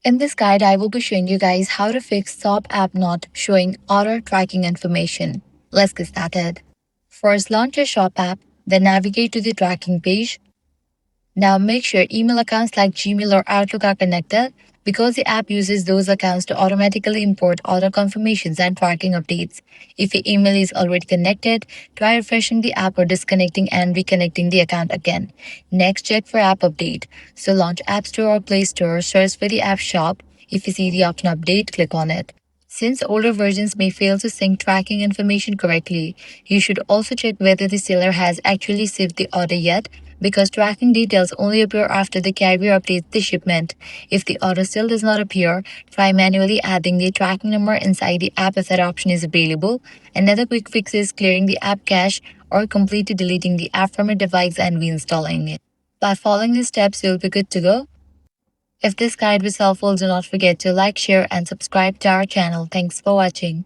In this guide, I will be showing you guys how to fix Shop app not showing order tracking information. Let's get started. First, launch your Shop app, then navigate to the tracking page. Now make sure email accounts like Gmail or Outlook are connected because the app uses those accounts to automatically import order confirmations and tracking updates. If your email is already connected, try refreshing the app or disconnecting and reconnecting the account again. Next, check for app update. So launch App Store or Play Store, search for the app shop. If you see the option update, click on it. Since older versions may fail to sync tracking information correctly, you should also check whether the seller has actually shipped the order yet, because tracking details only appear after the carrier updates the shipment. If the order still does not appear, try manually adding the tracking number inside the app if that option is available. Another quick fix is clearing the app cache or completely deleting the app from your device and reinstalling it. By following these steps, you'll be good to go. If this guide was helpful, do not forget to like, share, and subscribe to our channel. Thanks for watching.